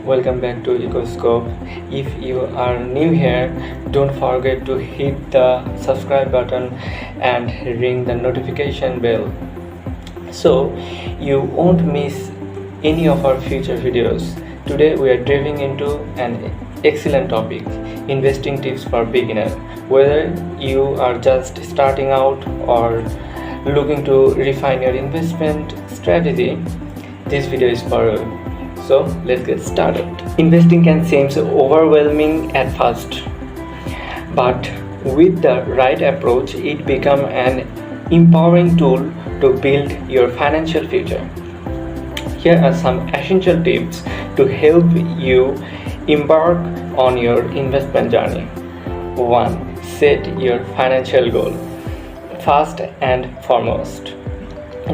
welcome back to Ecoscope. If you are new here, don't forget to hit the subscribe button and ring the notification bell so you won't miss any of our future videos. Today we are diving into an excellent topic: investing tips for beginners. Whether you are just starting out or looking to refine your investment strategy, this video is for you. So let's get started. Investing can seem overwhelming at first, but with the right approach, it becomes an empowering tool to build your financial future. Here are some essential tips to help you embark on your investment journey. 1. Set your financial goal. First and foremost,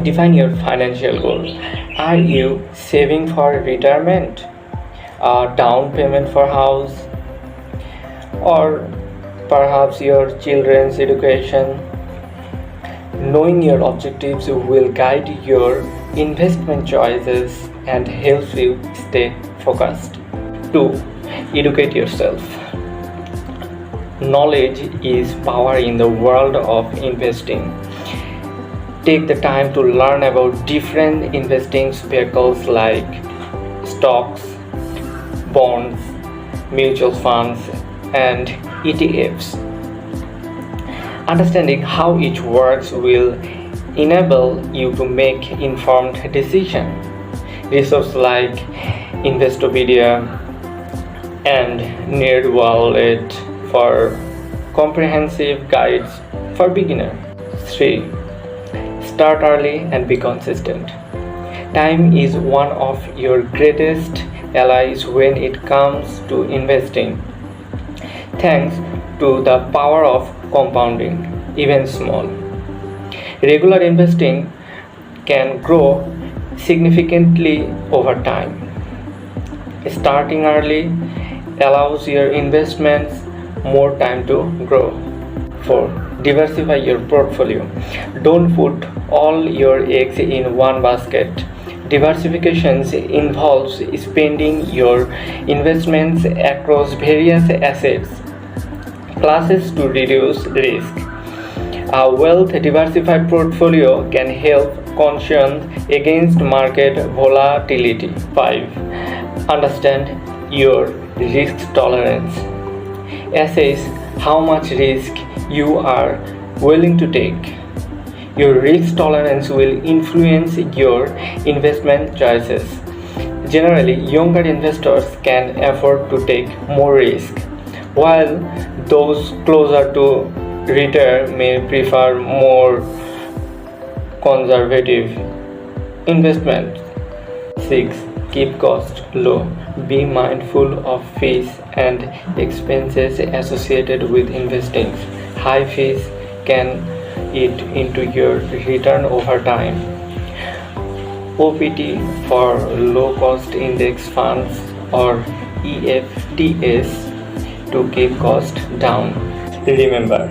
define your financial goal. Are you saving for retirement, a down payment for house, or perhaps your children's education? Knowing your objectives will guide your investment choices and helps you stay focused. 2. Educate yourself. Knowledge is power in the world of investing. Take the time to learn about different investing vehicles like stocks, bonds, mutual funds, and ETFs. Understanding how each works will enable you to make informed decisions. Resources like Investopedia and NerdWallet for comprehensive guides for beginners. 3. Start early and be consistent. Time is one of your greatest allies when it comes to investing. Thanks to the power of compounding, even small, regular investing can grow significantly over time. Starting early allows your investments more time to grow. 4. Diversify your portfolio. Don't put all your eggs in one basket. Diversification involves spending your investments across various assets classes to reduce risk. A wealth-diversified portfolio can help cushion against market volatility. 5. Understand your risk tolerance. Assess how much risk you are willing to take. Your risk tolerance will influence your investment choices. Generally, younger investors can afford to take more risk, while those closer to retire may prefer more conservative investment. 6. Keep costs low. Be mindful of fees and expenses associated with investing. High fees can eat into your return over time. OPT for low cost index funds or EFTS to keep cost down. Remember,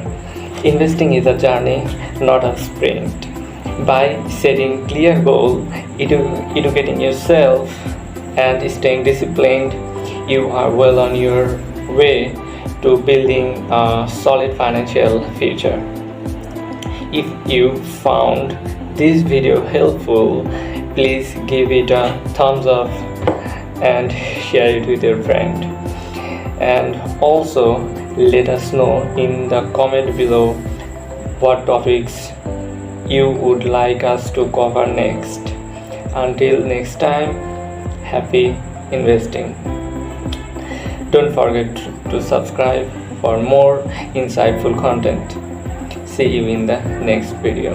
investing is a journey, not a sprint. By setting clear goals, educating yourself, and staying disciplined, you are well on your way to building a solid financial future. If you found this video helpful, please give it a thumbs up and share it with your friend. And also let us know in the comment below what topics you would like us to cover next. Until next time, happy investing. Don't forget to subscribe for more insightful content. See you in the next video.